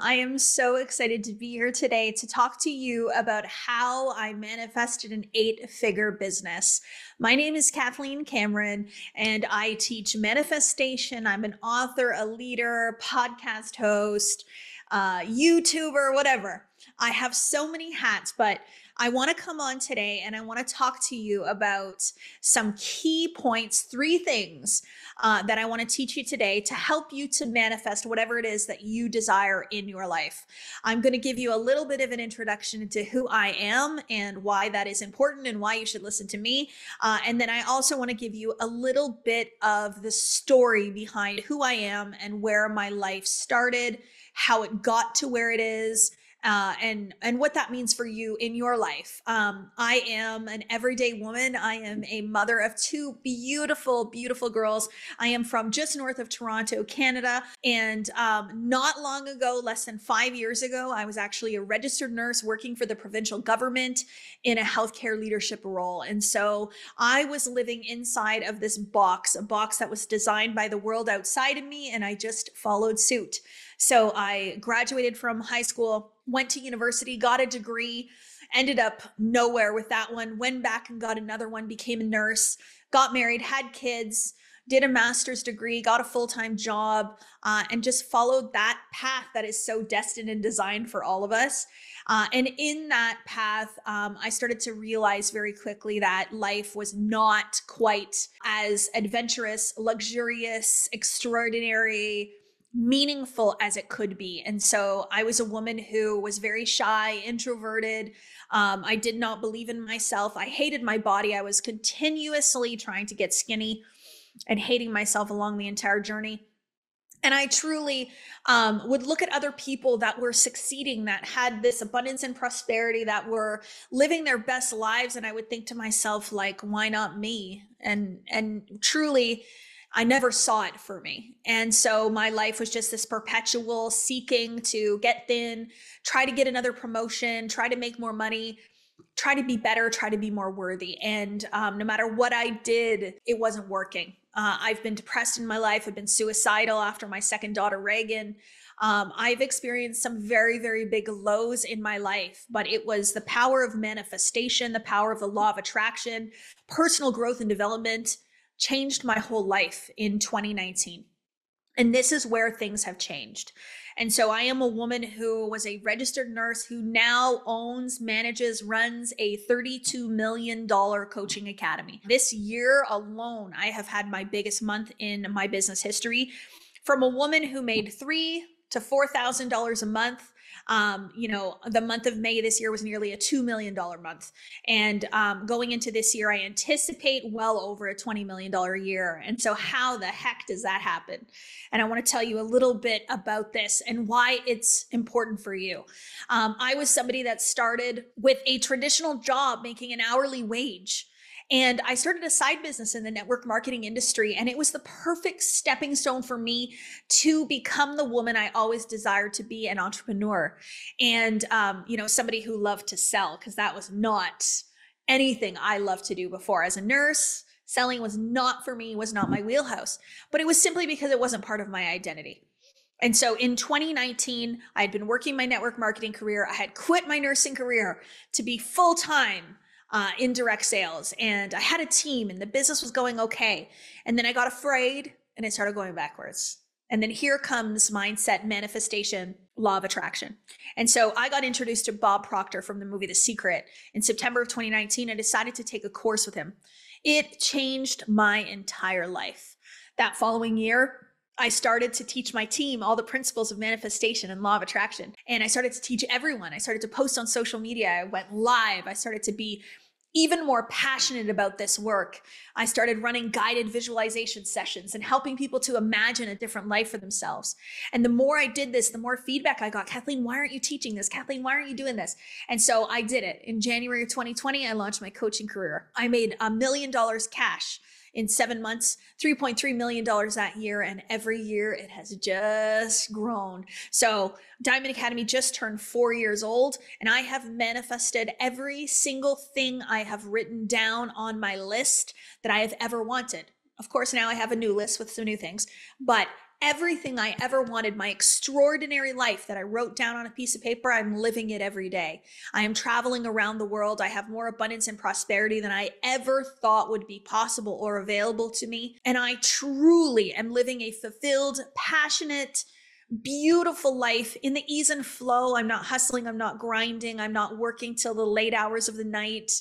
I am so excited to be here today to talk to you about how I manifested an 8-figure business. My name is Kathleen Cameron, and I teach manifestation. I'm an author, a leader, podcast host, YouTuber, whatever. I have so many hats, but I want to come on today and I want to talk to you about some key points, 3 things that I want to teach you today to help you to manifest whatever it is that you desire in your life. I'm going to give you a little bit of an introduction into who I am and why that is important and why you should listen to me. And then I also want to give you a little bit of the story behind who I am and where my life started, how it got to where it is, and what that means for you in your life. I am an everyday woman. I am a mother of 2 beautiful, beautiful girls. I am from just north of Toronto, Canada. And not long ago, less than 5 years ago, I was actually a registered nurse working for the provincial government in a healthcare leadership role. And so I was living inside of this box, a box that was designed by the world outside of me, and I just followed suit. So I graduated from high school, went to university, got a degree, ended up nowhere with that one, went back and got another one, became a nurse, got married, had kids, did a master's degree, got a full-time job, and just followed that path that is so destined and designed for all of us. And in that path, I started to realize very quickly that life was not quite as adventurous, luxurious, extraordinary, meaningful as it could be. And so I was a woman who was very shy, introverted. I did not believe in myself. I hated my body. I was continuously trying to get skinny and hating myself along the entire journey. And I truly would look at other people that were succeeding, that had this abundance and prosperity, that were living their best lives. And I would think to myself, like, why not me? And truly, I never saw it for me. And so my life was just this perpetual seeking to get thin, try to get another promotion, try to make more money, try to be better, try to be more worthy. And no matter what I did, it wasn't working. I've been depressed in my life. I've been suicidal after my second daughter, Reagan. I've experienced some very, very big lows in my life, but it was the power of manifestation, the power of the law of attraction, personal growth and development changed my whole life in 2019. And this is where things have changed. And so I am a woman who was a registered nurse who now owns, manages, runs a $32 million coaching academy. This year alone, I have had my biggest month in my business history. From a woman who made $3,000 to $4,000 a month. The month of May this year was nearly a $2 million month. And going into this year, I anticipate well over a $20 million a year. And so how the heck does that happen? And I want to tell you a little bit about this and why it's important for you. I was somebody that started with a traditional job making an hourly wage. And I started a side business in the network marketing industry. And it was the perfect stepping stone for me to become the woman I always desired to be, an entrepreneur. And, somebody who loved to sell, because that was not anything I loved to do before. As a nurse, selling was not for me, was not my wheelhouse. But it was simply because it wasn't part of my identity. And so in 2019, I had been working my network marketing career. I had quit my nursing career to be full-time in direct sales. And I had a team and the business was going okay. And then I got afraid and it started going backwards. And then here comes mindset, manifestation, law of attraction. And so I got introduced to Bob Proctor from the movie The Secret in September of 2019. I decided to take a course with him. It changed my entire life. That following year, I started to teach my team all the principles of manifestation and law of attraction. And I started to teach everyone. I started to post on social media. I went live. I started to be even more passionate about this work. I started running guided visualization sessions and helping people to imagine a different life for themselves. And the more I did this, the more feedback I got. Kathleen, why aren't you teaching this? Kathleen, why aren't you doing this? And so I did it. In January of 2020, I launched my coaching career. I made $1 million cash in 7 months, $3.3 million that year. And every year it has just grown. So Diamond Academy just turned 4 years old, and I have manifested every single thing I have written down on my list that I have ever wanted. Of course, now I have a new list with some new things, but Everything I ever wanted, my extraordinary life that I wrote down on a piece of paper, I'm living it every day. I am traveling around the world. I have more abundance and prosperity than I ever thought would be possible or available to me. And I truly am living a fulfilled, passionate, beautiful life in the ease and flow. I'm not hustling. I'm not grinding. I'm not working till the late hours of the night.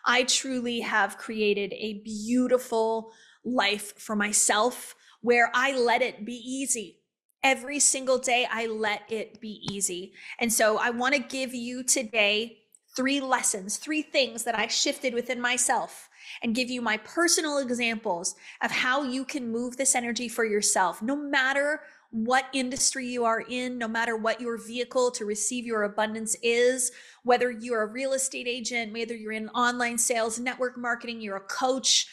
I truly have created a beautiful life for myself where I let it be easy. Every single day, I let it be easy. And so I want to give you today 3 lessons, 3 things that I shifted within myself, and give you my personal examples of how you can move this energy for yourself, no matter what industry you are in, no matter what your vehicle to receive your abundance is, whether you're a real estate agent, whether you're in online sales, network marketing, you're a coach,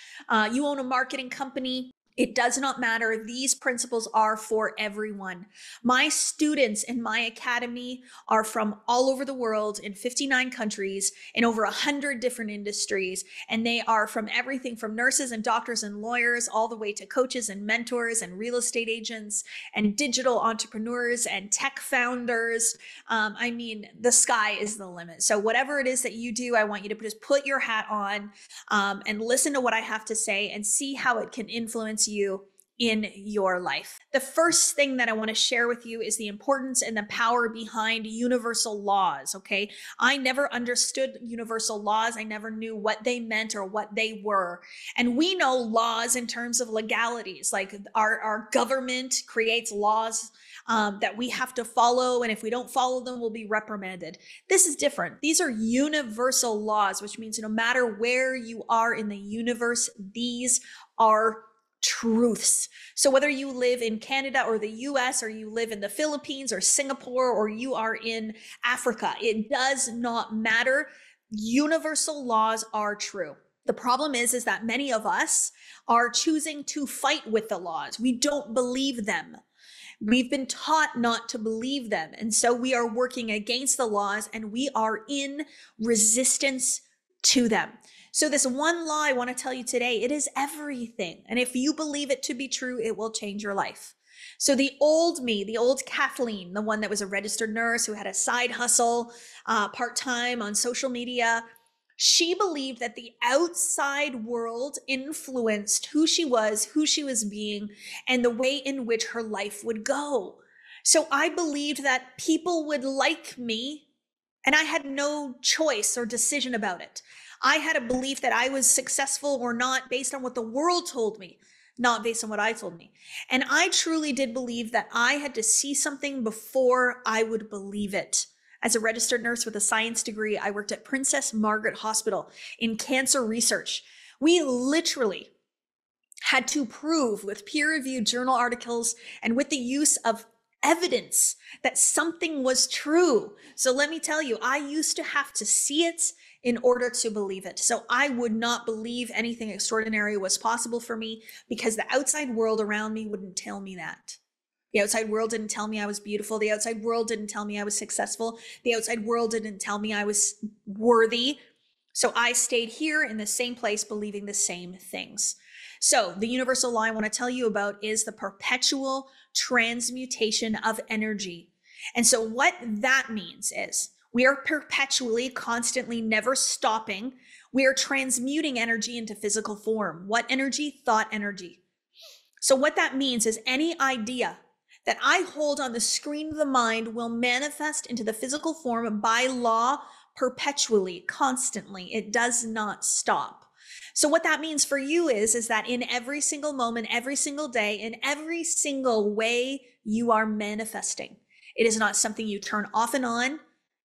you own a marketing company. It does not matter. These principles are for everyone. My students in my academy are from all over the world in 59 countries in over 100 different industries. And they are from everything from nurses and doctors and lawyers all the way to coaches and mentors and real estate agents and digital entrepreneurs and tech founders. I mean, the sky is the limit. So whatever it is that you do, I want you to just put your hat on and listen to what I have to say and see how it can influence you in your life. The first thing that I want to share with you is the importance and the power behind universal laws. Okay. I never understood universal laws. I never knew what they meant or what they were. And we know laws in terms of legalities, like our government creates laws that we have to follow. And if we don't follow them, we'll be reprimanded. This is different. These are universal laws, which means no matter where you are in the universe, these are truths. So whether you live in Canada or the US, or you live in the Philippines or Singapore, or you are in Africa, it does not matter. Universal laws are true. The problem is that many of us are choosing to fight with the laws. We don't believe them. We've been taught not to believe them. And so we are working against the laws and we are in resistance to them. So this one law I want to tell you today, it is everything. And if you believe it to be true, it will change your life. So the old me, the old Kathleen, the one that was a registered nurse who had a side hustle part-time on social media, she believed that the outside world influenced who she was being, and the way in which her life would go. So I believed that people would like me, and I had no choice or decision about it. I had a belief that I was successful or not based on what the world told me, not based on what I told me. And I truly did believe that I had to see something before I would believe it. As a registered nurse with a science degree, I worked at Princess Margaret Hospital in cancer research. We literally had to prove with peer-reviewed journal articles and with the use of evidence that something was true. So let me tell you, I used to have to see it in order to believe it. So I would not believe anything extraordinary was possible for me because the outside world around me wouldn't tell me that. The outside world didn't tell me I was beautiful. The outside world didn't tell me I was successful. The outside world didn't tell me I was worthy. So I stayed here in the same place, believing the same things. So the universal law I want to tell you about is the perpetual transmutation of energy. And so what that means is we are perpetually, constantly, never stopping. We are transmuting energy into physical form. What energy? Thought energy. So what that means is any idea that I hold on the screen of the mind will manifest into the physical form by law perpetually, constantly. It does not stop. So what that means for you is that in every single moment, every single day, in every single way you are manifesting. It is not something you turn off and on.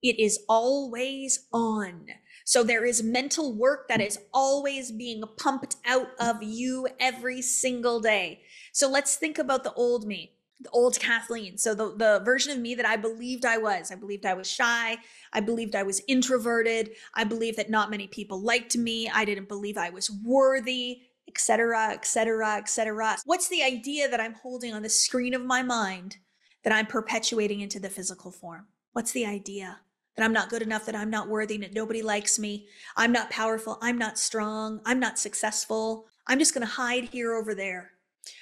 It is always on. So there is mental work that is always being pumped out of you every single day. So let's think about the old me, the old Kathleen. So the version of me that I believed I was shy. I believed I was introverted. I believed that not many people liked me. I didn't believe I was worthy, etc., etc., etc. What's the idea that I'm holding on the screen of my mind that I'm perpetuating into the physical form? What's the idea? That I'm not good enough, that I'm not worthy, that nobody likes me. I'm not powerful. I'm not strong. I'm not successful. I'm just going to hide here over there.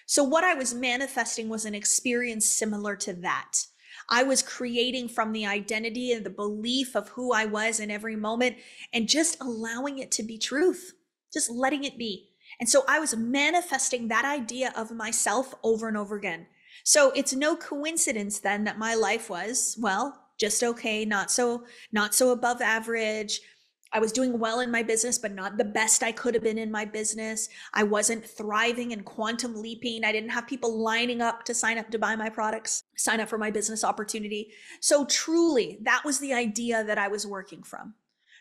So what I was manifesting was an experience similar to that. I was creating from the identity and the belief of who I was in every moment and just allowing it to be truth, just letting it be. And so I was manifesting that idea of myself over and over again. So it's no coincidence then that my life was, well, just okay, not so above average. I was doing well in my business, but not the best I could have been in my business. I wasn't thriving and quantum leaping. I didn't have people lining up to sign up to buy my products, sign up for my business opportunity. So truly, that was the idea that I was working from.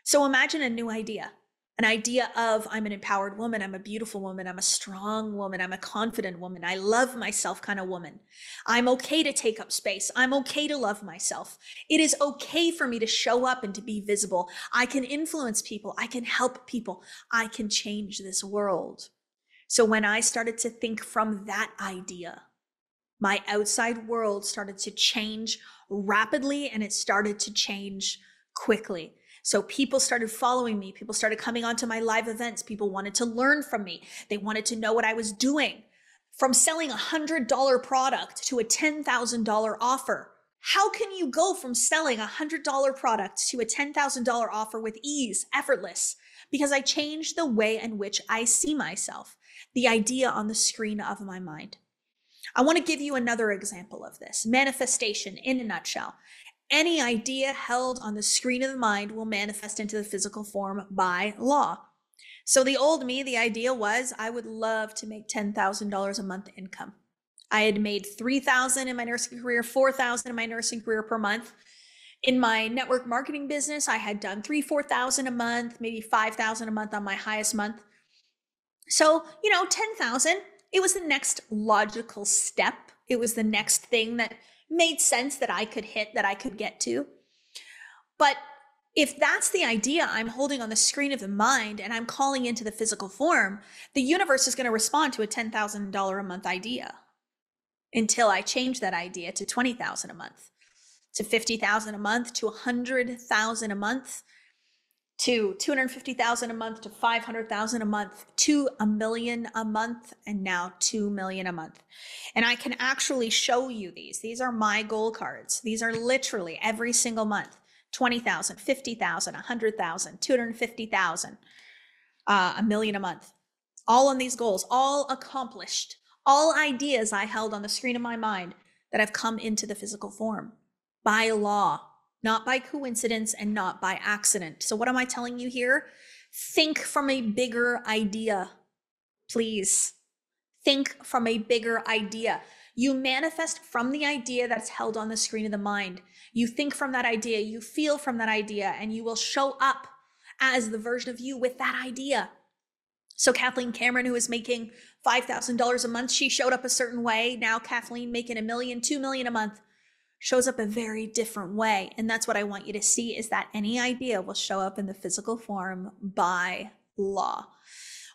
So imagine a new idea, an idea of I'm an empowered woman, I'm a beautiful woman, I'm a strong woman, I'm a confident woman, I love myself kind of woman. I'm okay to take up space. I'm okay to love myself. It is okay for me to show up and to be visible. I can influence people. I can help people. I can change this world. So when I started to think from that idea, my outside world started to change rapidly and it started to change quickly. So people started following me. People started coming onto my live events. People wanted to learn from me. They wanted to know what I was doing. From selling $100 product to a $10,000 offer. How can you go from selling a $100 product to a $10,000 offer with ease, effortless? Because I changed the way in which I see myself, the idea on the screen of my mind. I want to give you another example of this. Manifestation in a nutshell. Any idea held on the screen of the mind will manifest into the physical form by law. So the old me, the idea was I would love to make $10,000 a month income. I had made $3,000 in my nursing career, $4,000 in my nursing career per month. In my network marketing business, I had done $3,000-4,000 a month, maybe $5,000 a month on my highest month. So, 10,000, it was the next logical step. It was the next thing that made sense that I could hit, that I could get to. But if that's the idea I'm holding on the screen of the mind and I'm calling into the physical form, the universe is going to respond to a $10,000 a month idea until I change that idea to $20,000 a month, to $50,000 a month, to $100,000 a month, to $250,000 a month, to $500,000 a month, to $1 million a month, and now $2 million a month. And I can actually show you these. These are my goal cards. These are literally every single month. 20,000, 50,000, 100,000, 250,000, $1 million a month. All on these goals, all accomplished, all ideas I held on the screen of my mind that have come into the physical form by law, not by coincidence and not by accident. So what am I telling you here? Think from a bigger idea, please. Think from a bigger idea. You manifest from the idea that's held on the screen of the mind. You think from that idea, you feel from that idea, and you will show up as the version of you with that idea. So Kathleen Cameron, who was making $5,000 a month, she showed up a certain way. Now Kathleen making $1 million, $2 million a month, shows up a very different way. And that's what I want you to see, is that any idea will show up in the physical form by law.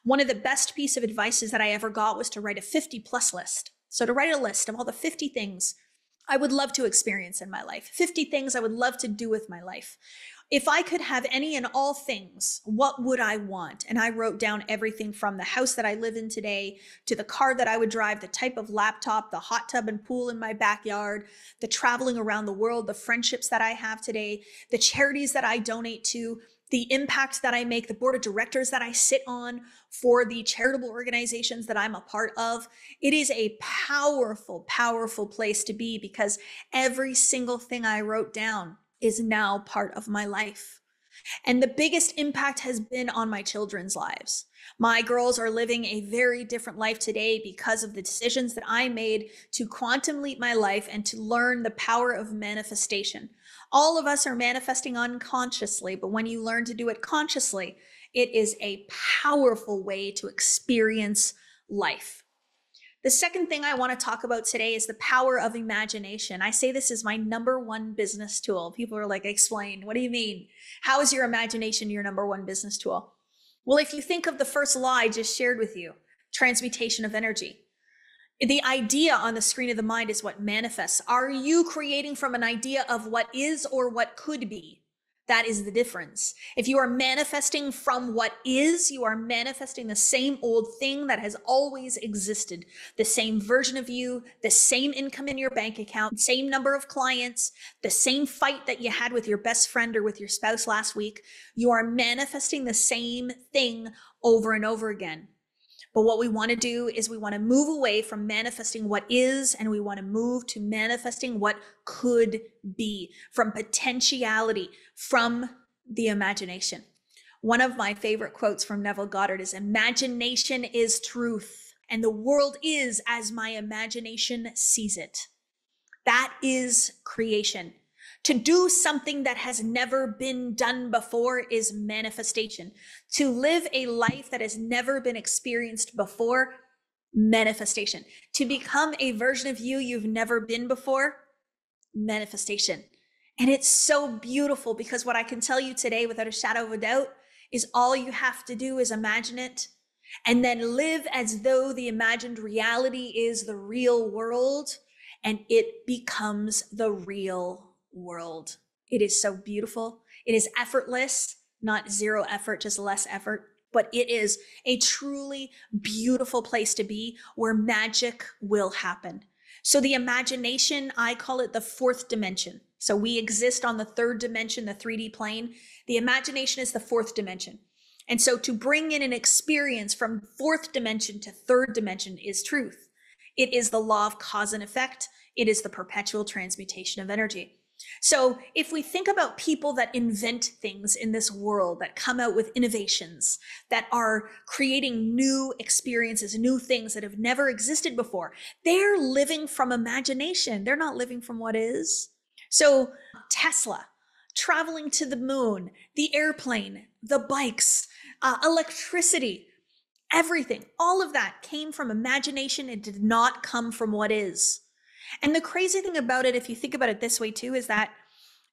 One of the best pieces of advice that I ever got was to write a 50+ list. So to write a list of all the 50 things I would love to experience in my life, 50 things I would love to do with my life. If I could have any and all things, what would I want? And I wrote down everything from the house that I live in today, to the car that I would drive, the type of laptop, the hot tub and pool in my backyard, the traveling around the world, the friendships that I have today, the charities that I donate to, the impact that I make, the board of directors that I sit on for the charitable organizations that I'm a part of. It is a powerful, powerful place to be, because every single thing I wrote down is now part of my life. And the biggest impact has been on my children's lives. My girls are living a very different life today because of the decisions that I made to quantum leap my life and to learn the power of manifestation. All of us are manifesting unconsciously, but when you learn to do it consciously, it is a powerful way to experience life. The second thing I want to talk about today is the power of imagination. I say this is my number one business tool. People are like, explain, what do you mean? How is your imagination your number one business tool? Well, if you think of the first law I just shared with you, transmutation of energy, the idea on the screen of the mind is what manifests. Are you creating from an idea of what is or what could be? That is the difference. If you are manifesting from what is, you are manifesting the same old thing that has always existed. The same version of you, the same income in your bank account, same number of clients, the same fight that you had with your best friend or with your spouse last week. You are manifesting the same thing over and over again. But what we want to do is we want to move away from manifesting what is, and we want to move to manifesting what could be, from potentiality, from the imagination. One of my favorite quotes from Neville Goddard is, "Imagination is truth, and the world is as my imagination sees it." That is creation. To do something that has never been done before is manifestation. To live a life that has never been experienced before, manifestation. To become a version of you you've never been before, manifestation. And it's so beautiful, because what I can tell you today without a shadow of a doubt is all you have to do is imagine it, and then live as though the imagined reality is the real world, and it becomes the real world. It is so beautiful. It is effortless, not zero effort, just less effort. But it is a truly beautiful place to be, where magic will happen. So the imagination, I call it the fourth dimension. So we exist on the third dimension, the 3D plane. The imagination is the fourth dimension. And so to bring in an experience from fourth dimension to third dimension is truth. It is the law of cause and effect. It is the perpetual transmutation of energy. So if we think about people that invent things in this world, that come out with innovations, that are creating new experiences, new things that have never existed before, they're living from imagination. They're not living from what is. So Tesla, traveling to the moon, the airplane, the bikes, electricity, everything, all of that came from imagination. It did not come from what is. And the crazy thing about it, if you think about it this way too, is that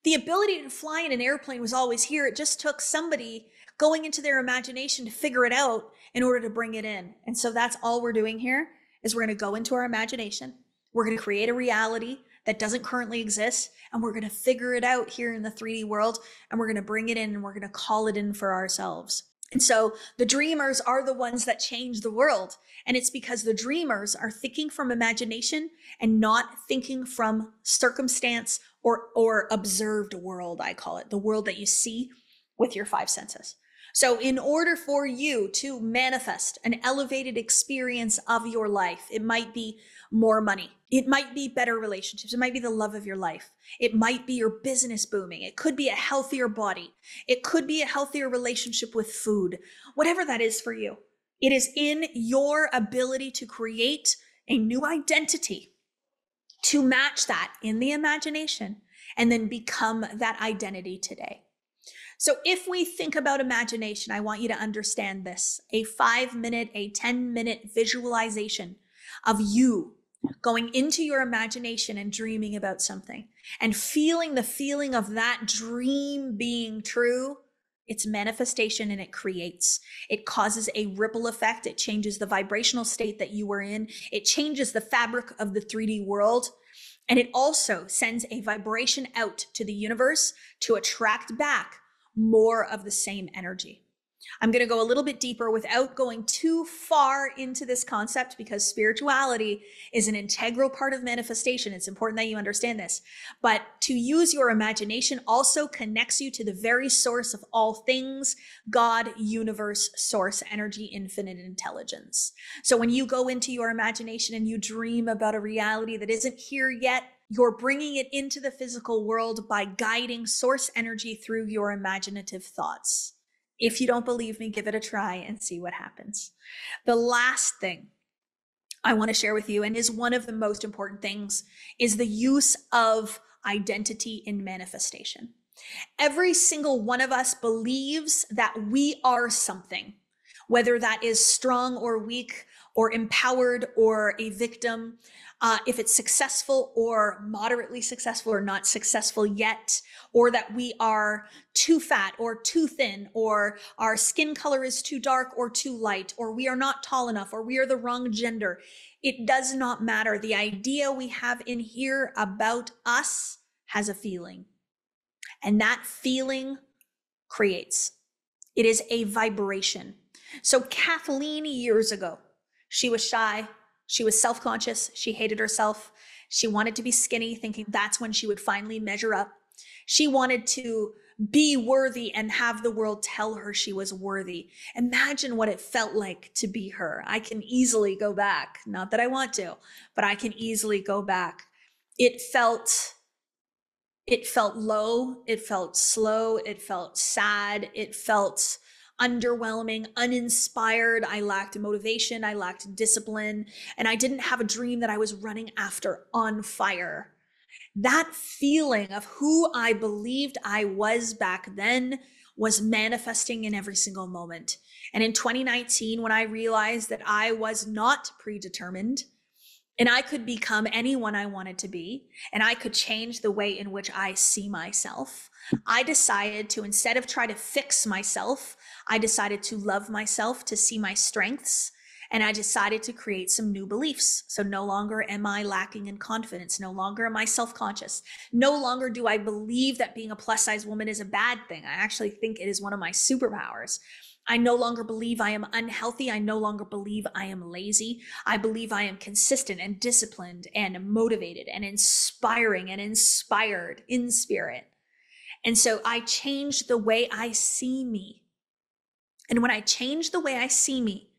the ability to fly in an airplane was always here. It just took somebody going into their imagination to figure it out in order to bring it in. And so that's all we're doing here, is we're going to go into our imagination. We're going to create a reality that doesn't currently exist, and we're going to figure it out here in the 3D world, and we're going to bring it in, and we're going to call it in for ourselves. And so the dreamers are the ones that change the world. And it's because the dreamers are thinking from imagination and not thinking from circumstance or observed world, I call it, the world that you see with your five senses. So in order for you to manifest an elevated experience of your life, it might be more money. It might be better relationships. It might be the love of your life. It might be your business booming. It could be a healthier body. It could be a healthier relationship with food. Whatever that is for you, it is in your ability to create a new identity to match that in the imagination and then become that identity today. So if we think about imagination, I want you to understand this: a 5-minute, a 10-minute visualization of you going into your imagination and dreaming about something and feeling the feeling of that dream being true. It's manifestation, and it creates. It causes a ripple effect. It changes the vibrational state that you were in. It changes the fabric of the 3D world. And it also sends a vibration out to the universe to attract back more of the same energy. I'm going to go a little bit deeper without going too far into this concept, because spirituality is an integral part of manifestation. It's important that you understand this. But to use your imagination also connects you to the very source of all things: God, universe, source, energy, infinite intelligence. So when you go into your imagination and you dream about a reality that isn't here yet, you're bringing it into the physical world by guiding source energy through your imaginative thoughts. If you don't believe me, give it a try and see what happens. The last thing I want to share with you, and is one of the most important things, is the use of identity in manifestation. Every single one of us believes that we are something, whether that is strong or weak, or empowered or a victim, if it's successful or moderately successful or not successful yet, or that we are too fat or too thin, or our skin color is too dark or too light, or we are not tall enough, or we are the wrong gender. It does not matter. The idea we have in here about us has a feeling. And that feeling creates. It is a vibration. So Kathleen years ago, she was shy. She was self-conscious. She hated herself. She wanted to be skinny, thinking that's when she would finally measure up. She wanted to be worthy and have the world tell her she was worthy. Imagine what it felt like to be her. I can easily go back. Not that I want to, but I can easily go back. It felt low, it felt slow, it felt sad, it felt underwhelming, uninspired. I lacked motivation, I lacked discipline, and I didn't have a dream that I was running after on fire. That feeling of who I believed I was back then was manifesting in every single moment. And in 2019, when I realized that I was not predetermined, and I could become anyone I wanted to be, and I could change the way in which I see myself, I decided to, instead of try to fix myself, I decided to love myself, to see my strengths, and I decided to create some new beliefs. So no longer am I lacking in confidence. No longer am I self-conscious. No longer do I believe that being a plus size woman is a bad thing. I actually think it is one of my superpowers. I no longer believe I am unhealthy. I no longer believe I am lazy. I believe I am consistent and disciplined and motivated and inspiring and inspired in spirit. And so I changed the way I see me. And when I changed the way I see me,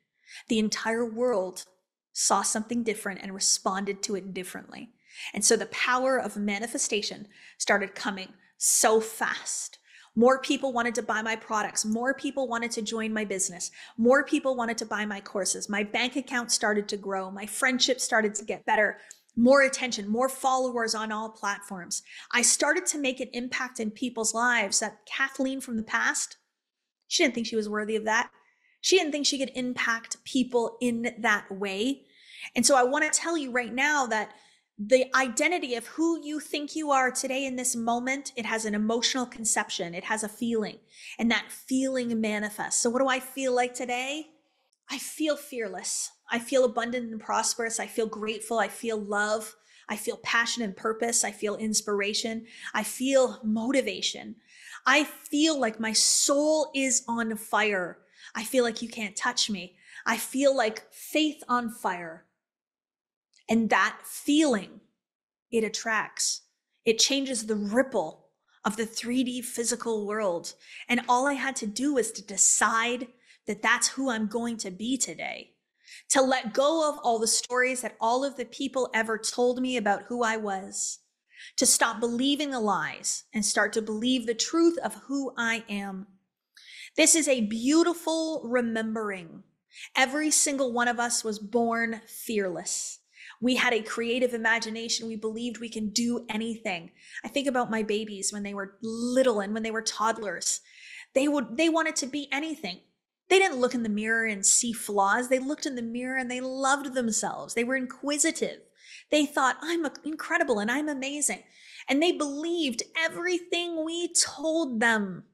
the entire world saw something different and responded to it differently. And so the power of manifestation started coming so fast. More people wanted to buy my products. More people wanted to join my business. More people wanted to buy my courses. My bank account started to grow. My friendships started to get better. More attention, more followers on all platforms. I started to make an impact in people's lives that Kathleen from the past, she didn't think she was worthy of that. She didn't think she could impact people in that way. And so I want to tell you right now that the identity of who you think you are today in this moment, it has an emotional conception. It has a feeling, and that feeling manifests. So what do I feel like today? I feel fearless. I feel abundant and prosperous. I feel grateful. I feel love. I feel passion and purpose. I feel inspiration. I feel motivation. I feel like my soul is on fire. I feel like you can't touch me. I feel like faith on fire. And that feeling, it attracts. It changes the ripple of the 3D physical world. And all I had to do was to decide that that's who I'm going to be today. To let go of all the stories that all of the people ever told me about who I was. To stop believing the lies and start to believe the truth of who I am. This is a beautiful remembering. Every single one of us was born fearless. We had a creative imagination. We believed we can do anything. I think about my babies when they were little and when they were toddlers. They wanted to be anything. They didn't look in the mirror and see flaws. They looked in the mirror and they loved themselves. They were inquisitive. They thought, I'm incredible and I'm amazing. And they believed everything we told them.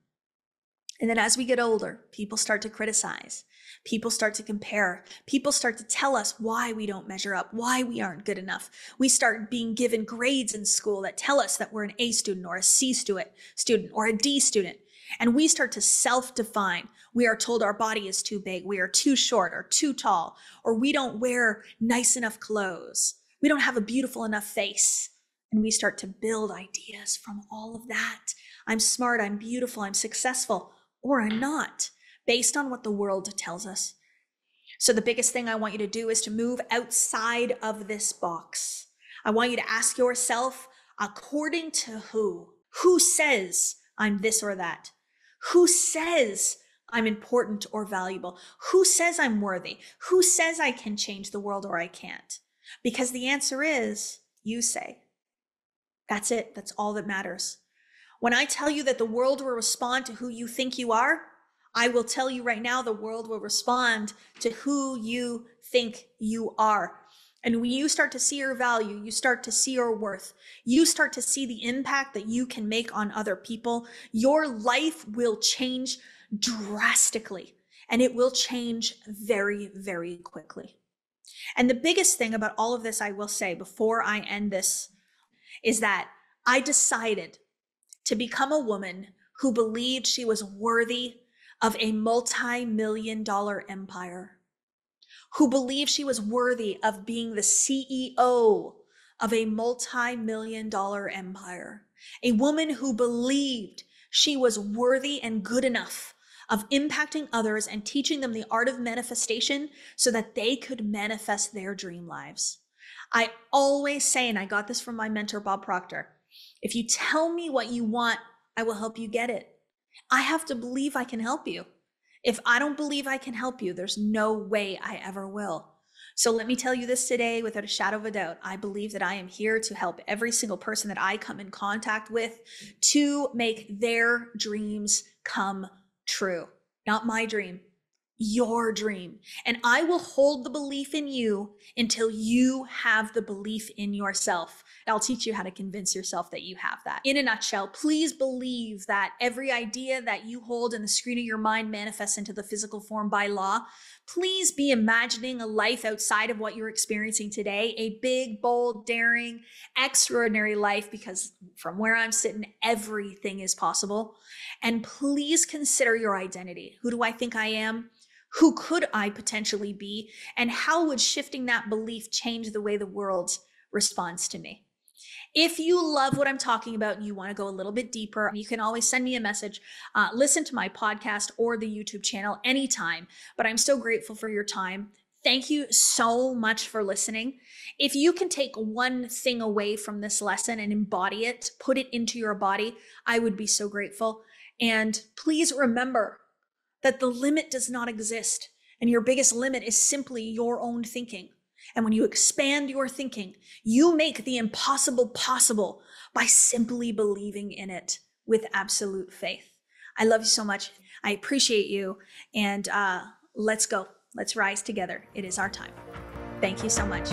And then as we get older, people start to criticize. People start to compare. People start to tell us why we don't measure up, why we aren't good enough. We start being given grades in school that tell us that we're an A student or a C student or a D student. And we start to self-define. We are told our body is too big, we are too short or too tall, or we don't wear nice enough clothes. We don't have a beautiful enough face. And we start to build ideas from all of that. I'm smart, I'm beautiful, I'm successful, or I'm not, based on what the world tells us. So the biggest thing I want you to do is to move outside of this box. I want you to ask yourself, according to who? Who says I'm this or that? Who says I'm important or valuable? Who says I'm worthy? Who says I can change the world or I can't? Because the answer is, you say. That's it. That's all that matters. When I tell you that the world will respond to who you think you are, I will tell you right now, the world will respond to who you think you are. And when you start to see your value, you start to see your worth, you start to see the impact that you can make on other people, your life will change drastically, and it will change very, very quickly. And the biggest thing about all of this, I will say before I end this, is that I decided to become a woman who believed she was worthy of a multi-million-dollar empire, who believed she was worthy of being the CEO of a multi-million-dollar empire, a woman who believed she was worthy and good enough of impacting others and teaching them the art of manifestation so that they could manifest their dream lives. I always say, and I got this from my mentor, Bob Proctor, if you tell me what you want, I will help you get it. I have to believe I can help you. If I don't believe I can help you, there's no way I ever will. So let me tell you this today without a shadow of a doubt. I believe that I am here to help every single person that I come in contact with to make their dreams come true. Not my dream, your dream. And I will hold the belief in you until you have the belief in yourself. I'll teach you how to convince yourself that you have that. In a nutshell, please believe that every idea that you hold in the screen of your mind manifests into the physical form by law. Please be imagining a life outside of what you're experiencing today, a big, bold, daring, extraordinary life, because from where I'm sitting, everything is possible. And please consider your identity. Who do I think I am? Who could I potentially be? And how would shifting that belief change the way the world responds to me? If you love what I'm talking about and you want to go a little bit deeper, you can always send me a message, listen to my podcast or the YouTube channel anytime. But I'm so grateful for your time. Thank you so much for listening. If you can take one thing away from this lesson and embody it, put it into your body, I would be so grateful. And please remember that the limit does not exist. And your biggest limit is simply your own thinking. And when you expand your thinking, you make the impossible possible by simply believing in it with absolute faith. I love you so much. I appreciate you. And let's go. Let's rise together. It is our time. Thank you so much.